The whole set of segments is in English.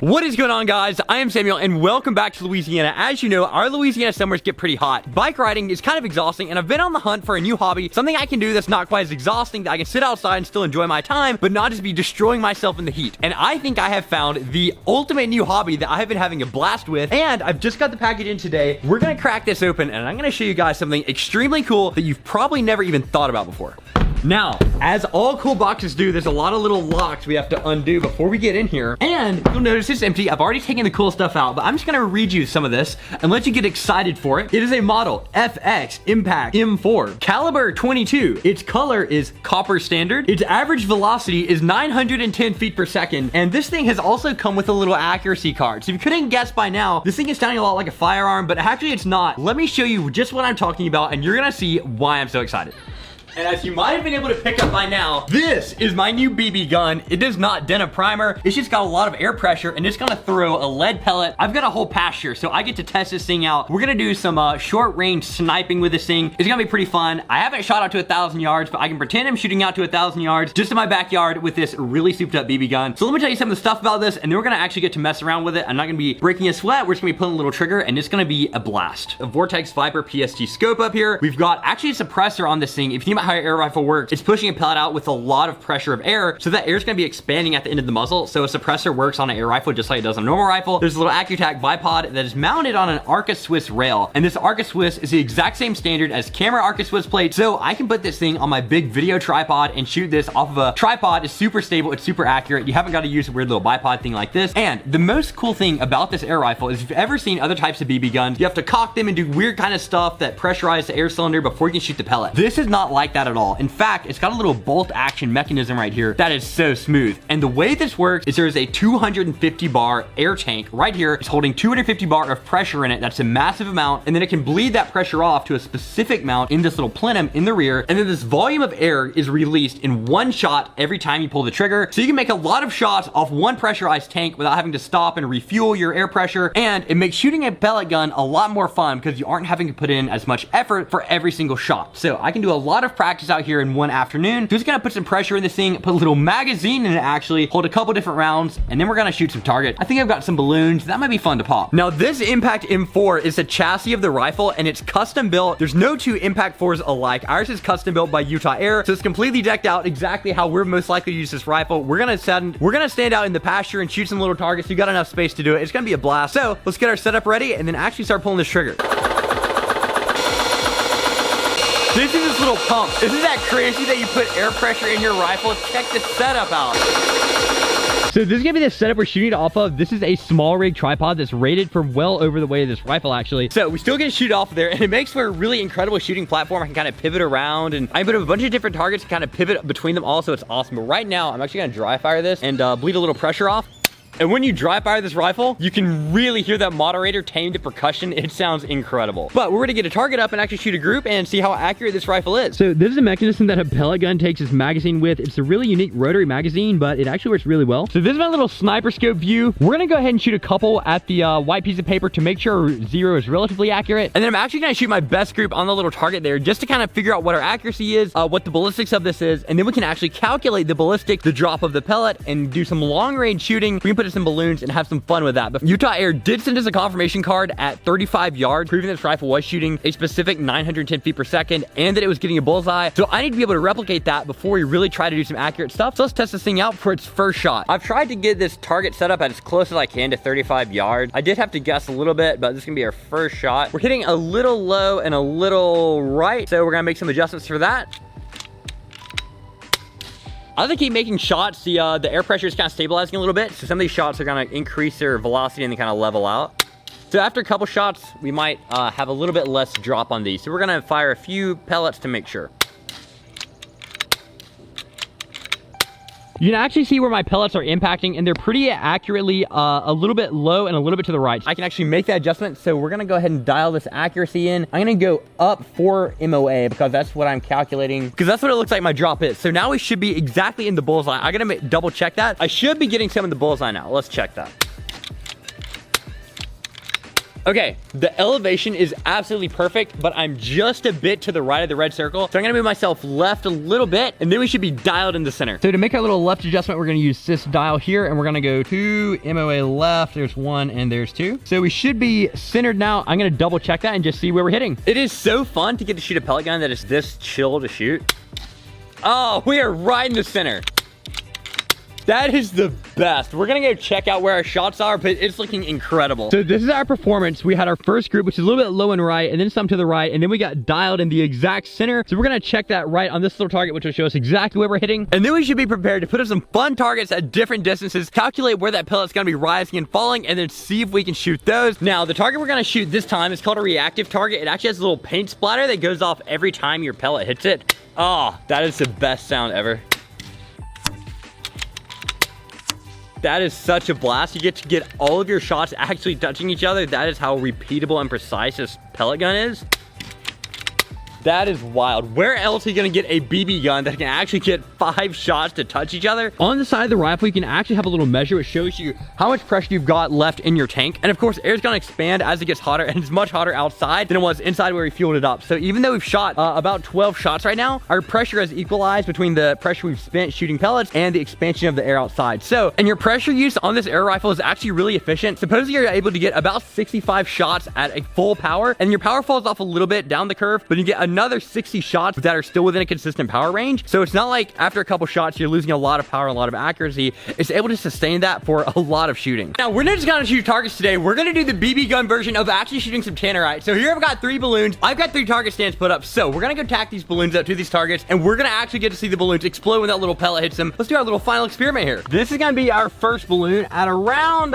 What is going on, guys? I am Samuel and welcome back to Louisiana. As you know, our Louisiana summers get pretty hot. Bike riding is kind of exhausting and I've been on the hunt for a new hobby, something I can do that's not quite as exhausting, that I can sit outside and still enjoy my time, but not just be destroying myself in the heat. And I think I have found the ultimate new hobby that I have been having a blast with, and I've just got the package in today. We're gonna crack this open and I'm gonna show you guys something extremely cool that you've probably never even thought about before. Now, as all cool boxes do, there's a lot of little locks we have to undo before we get in here. And you'll notice it's empty. I've already taken the cool stuff out, but I'm just gonna read you some of this and let you get excited for it. It is a model FX Impact M4, caliber 22. Its color is copper standard. Its average velocity is 910 feet per second. And this thing has also come with a little accuracy card. So if you couldn't guess by now, this thing is sounding a lot like a firearm, but actually it's not. Let me show you just what I'm talking about and you're gonna see why I'm so excited. And as you might have been able to pick up by now, this is my new BB gun. It does not dent a primer. It's just got a lot of air pressure and it's gonna throw a lead pellet. I've got a whole pasture, so I get to test this thing out. We're gonna do some short range sniping with this thing. It's gonna be pretty fun. I haven't shot out to 1,000 yards, but I can pretend I'm shooting out to 1,000 yards just in my backyard with this really souped up BB gun. So let me tell you some of the stuff about this, and then we're gonna actually get to mess around with it. I'm not gonna be breaking a sweat. We're just gonna be pulling a little trigger and it's gonna be a blast. A Vortex Viper PST scope up here. We've got actually a suppressor on this thing. If you think about how your air rifle works, it's pushing a pellet out with a lot of pressure of air, so that air is going to be expanding at the end of the muzzle. So a suppressor works on an air rifle just like it does on a normal rifle. There's a little AccuTac bipod that is mounted on an Arca Swiss rail, and this Arca Swiss is the exact same standard as camera Arca Swiss plate, so I can put this thing on my big video tripod and shoot this off of a tripod. It's super stable, it's super accurate. You haven't got to use a weird little bipod thing like this. And the most cool thing about this air rifle is if you've ever seen other types of BB guns, you have to cock them and do weird kind of stuff that pressurize the air cylinder before you can shoot the pellet. This is not like that at all. In fact, it's got a little bolt action mechanism right here that is so smooth. And the way this works is there's a 250 bar air tank right here. It's holding 250 bar of pressure in it. That's a massive amount. And then it can bleed that pressure off to a specific amount in this little plenum in the rear. And then this volume of air is released in one shot every time you pull the trigger. So you can make a lot of shots off one pressurized tank without having to stop and refuel your air pressure. And it makes shooting a pellet gun a lot more fun because you aren't having to put in as much effort for every single shot. So I can do a lot of practice out here in one afternoon. Just gonna put some pressure in this thing, put a little magazine in it actually, hold a couple different rounds, and then we're gonna shoot some target. I think I've got some balloons. That might be fun to pop. Now this Impact M4 is the chassis of the rifle and it's custom built. There's no two Impact 4s alike. Ours is custom built by Utah Air, so it's completely decked out exactly how we're most likely to use this rifle. We're gonna stand out in the pasture and shoot some little targets. You got enough space to do it. It's gonna be a blast. So let's get our setup ready and then actually start pulling this trigger. This is this little pump. Isn't that crazy that you put air pressure in your rifle? Check this setup out. So this is gonna be the setup we're shooting off of. This is a small rig tripod that's rated for well over the weight of this rifle actually. So we still get to shoot off of there and it makes for a really incredible shooting platform. I can kind of pivot around and I can put a bunch of different targets and kind of pivot between them all, so it's awesome. But right now I'm actually gonna dry fire this and bleed a little pressure off. And when you dry fire this rifle, you can really hear that moderator tame to percussion. It sounds incredible. But we're gonna get a target up and actually shoot a group and see how accurate this rifle is. So this is a mechanism that a pellet gun takes its magazine with. It's a really unique rotary magazine, but it actually works really well. So this is my little sniper scope view. We're gonna go ahead and shoot a couple at the white piece of paper to make sure zero is relatively accurate. And then I'm actually gonna shoot my best group on the little target there just to kind of figure out what our accuracy is, what the ballistics of this is, and then we can actually calculate the ballistic, the drop of the pellet, and do some long range shooting. We can put in some balloons and have some fun with that. But Utah Air did send us a confirmation card at 35 yards, proving this rifle was shooting a specific 910 feet per second and that it was getting a bullseye. So I need to be able to replicate that before we really try to do some accurate stuff. So let's test this thing out for its first shot. I've tried to get this target set up as close as I can to 35 yards. I did have to guess a little bit, but this is gonna be our first shot. We're hitting a little low and a little right, so we're gonna make some adjustments for that. As I keep making shots, the air pressure is kind of stabilizing a little bit. So some of these shots are gonna increase their velocity and then kind of level out. So after a couple shots, we might have a little bit less drop on these. So we're gonna fire a few pellets to make sure. You can actually see where my pellets are impacting and they're pretty accurately a little bit low and a little bit to the right. I can actually make that adjustment. So we're gonna go ahead and dial this accuracy in. I'm gonna go up 4 MOA because that's what I'm calculating, because that's what it looks like my drop is. So now we should be exactly in the bullseye. I'm gonna double check that. I should be getting some of the bullseye now. Let's check that. Okay, the elevation is absolutely perfect, but I'm just a bit to the right of the red circle. So I'm gonna move myself left a little bit, and then we should be dialed in the center. So to make our little left adjustment, we're gonna use this dial here, and we're gonna go 2 MOA left. There's 1 and there's 2. So we should be centered now. I'm gonna double check that and just see where we're hitting. It is so fun to get to shoot a pellet gun that is this chill to shoot. Oh, we are right in the center. That is the best. We're gonna go check out where our shots are, but it's looking incredible. So this is our performance. We had our first group, which is a little bit low and right, and then some to the right, and then we got dialed in the exact center. So we're gonna check that right on this little target, which will show us exactly where we're hitting. And then we should be prepared to put up some fun targets at different distances, calculate where that pellet's gonna be rising and falling, and then see if we can shoot those. Now, the target we're gonna shoot this time is called a reactive target. It actually has a little paint splatter that goes off every time your pellet hits it. Oh, that is the best sound ever. That is such a blast. You get to get all of your shots actually touching each other. That is how repeatable and precise this pellet gun is. That is wild. Where else are you gonna get a BB gun that can actually get 5 shots to touch each other? On the side of the rifle, you can actually have a little measure which shows you how much pressure you've got left in your tank. And of course, air's gonna expand as it gets hotter, and it's much hotter outside than it was inside where we fueled it up. So even though we've shot about 12 shots right now, our pressure has equalized between the pressure we've spent shooting pellets and the expansion of the air outside. So, and your pressure use on this air rifle is actually really efficient. Supposedly you're able to get about 65 shots at a full power, and your power falls off a little bit down the curve, but you get another 60 shots that are still within a consistent power range. So it's not like after a couple shots, you're losing a lot of power, a lot of accuracy. It's able to sustain that for a lot of shooting. Now, we're not just gonna shoot targets today. We're gonna do the BB gun version of actually shooting some tannerite. So here I've got 3 balloons. I've got 3 target stands put up. So we're gonna go tack these balloons up to these targets, and we're gonna actually get to see the balloons explode when that little pellet hits them. Let's do our little final experiment here. This is gonna be our first balloon at around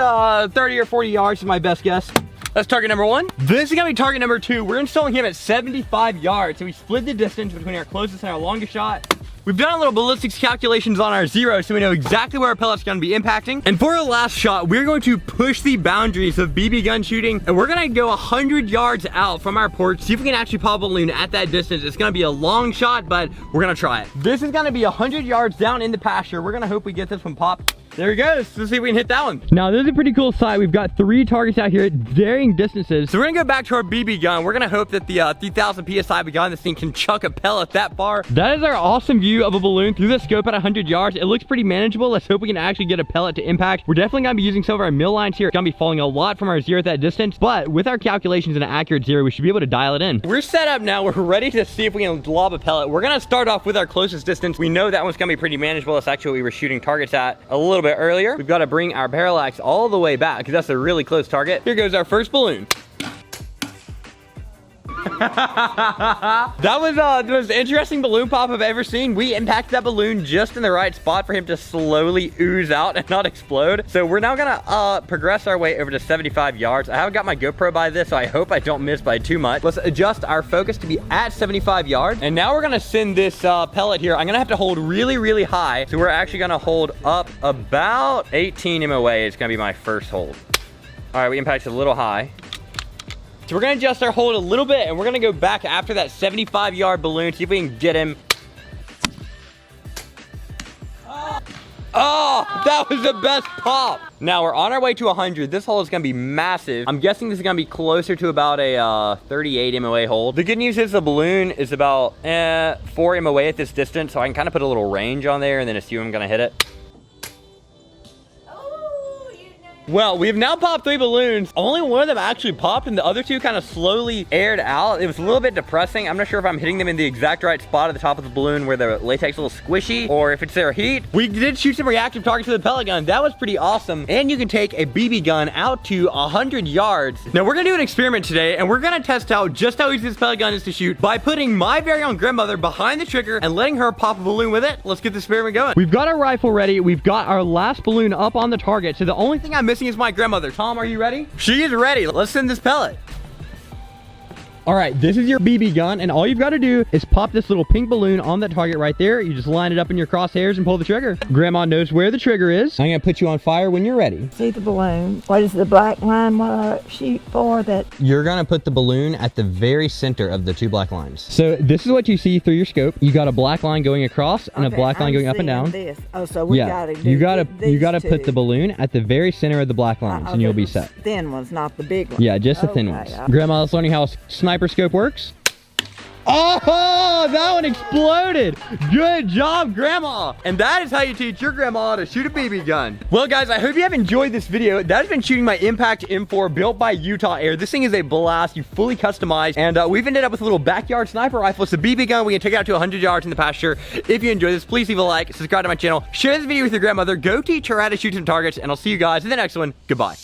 30 or 40 yards is my best guess. That's target number 1. This is gonna be target number 2. We're installing him at 75 yards. So we split the distance between our closest and our longest shot. We've done a little ballistics calculations on our 0, so we know exactly where our pellet's gonna be impacting. And for our last shot, we're going to push the boundaries of BB gun shooting, and we're gonna go 100 yards out from our porch, see if we can actually pop a balloon at that distance. It's gonna be a long shot, but we're gonna try it. This is gonna be 100 yards down in the pasture. We're gonna hope we get this one popped. There he goes. Let's see if we can hit that one. Now, this is a pretty cool sight. We've got 3 targets out here at varying distances. So we're gonna go back to our BB gun. We're gonna hope that the 3000 PSI behind this thing can chuck a pellet that far. That is our awesome view of a balloon through the scope at 100 yards. It looks pretty manageable. Let's hope we can actually get a pellet to impact. We're definitely gonna be using some of our mill lines here. It's gonna be falling a lot from our 0 at that distance, but with our calculations and an accurate 0, we should be able to dial it in. We're set up now. We're ready to see if we can lob a pellet. We're gonna start off with our closest distance. We know that one's gonna be pretty manageable. That's actually what we were shooting targets at a little bit earlier. We've got to bring our parallax all the way back because that's a really close target. Here goes our first balloon. That was the most interesting balloon pop I've ever seen. We impacted that balloon just in the right spot for him to slowly ooze out and not explode. So we're now gonna progress our way over to 75 yards. I haven't got my GoPro by this, so I hope I don't miss by too much. Let's adjust our focus to be at 75 yards. And now we're gonna send this pellet here. I'm gonna have to hold really, really high. So we're actually gonna hold up about 18 MOA. It's gonna be my first hold. All right, we impacted a little high. So we're gonna adjust our hold a little bit, and we're gonna go back after that 75-yard balloon, see if we can get him. Oh, that was the best pop. Now we're on our way to 100. This hole is gonna be massive. I'm guessing this is gonna be closer to about a 38 MOA hold. The good news is the balloon is about 4 MOA at this distance, so I can kind of put a little range on there and then assume I'm gonna hit it. Well, we have now popped 3 balloons. Only one of them actually popped, and the other 2 kind of slowly aired out. It was a little bit depressing. I'm not sure if I'm hitting them in the exact right spot at the top of the balloon where the latex is a little squishy, or if it's their heat. We did shoot some reactive targets with the pellet gun. That was pretty awesome. And you can take a BB gun out to 100 yards. Now, we're gonna do an experiment today, and we're gonna test out just how easy this pellet gun is to shoot by putting my very own grandmother behind the trigger and letting her pop a balloon with it. Let's get this experiment going. We've got our rifle ready. We've got our last balloon up on the target. So the only thing I'm missing is my grandmother. Tom, are you ready? She is ready. Let's send this pellet. All right, this is your BB gun, and all you've got to do is pop this little pink balloon on that target right there. You just line it up in your crosshairs and pull the trigger. Grandma knows where the trigger is. I'm gonna put you on fire when you're ready. See the balloon. What is the black line what I shoot for that? You're gonna put the balloon at the very center of the 2 black lines. So this is what you see through your scope. You got a black line going across and a black line going up and down. This. Oh, so we gotta do you gotta put the balloon at the very center of the black lines, and you'll be set. Thin ones, not the big ones. Yeah, just the thin ones. Grandma, let's learning how a sniper scope works. Oh, that one exploded. Good job, Grandma. And that is how you teach your grandma to shoot a BB gun. Well, guys, I hope you have enjoyed this video. That has been shooting my Impact M4 built by Utah Air. This thing is a blast. You fully customized. And we've ended up with a little backyard sniper rifle. It's a BB gun. We can take it out to 100 yards in the pasture. If you enjoyed this, please leave a like, subscribe to my channel, share this video with your grandmother, go teach her how to shoot some targets, and I'll see you guys in the next one. Goodbye.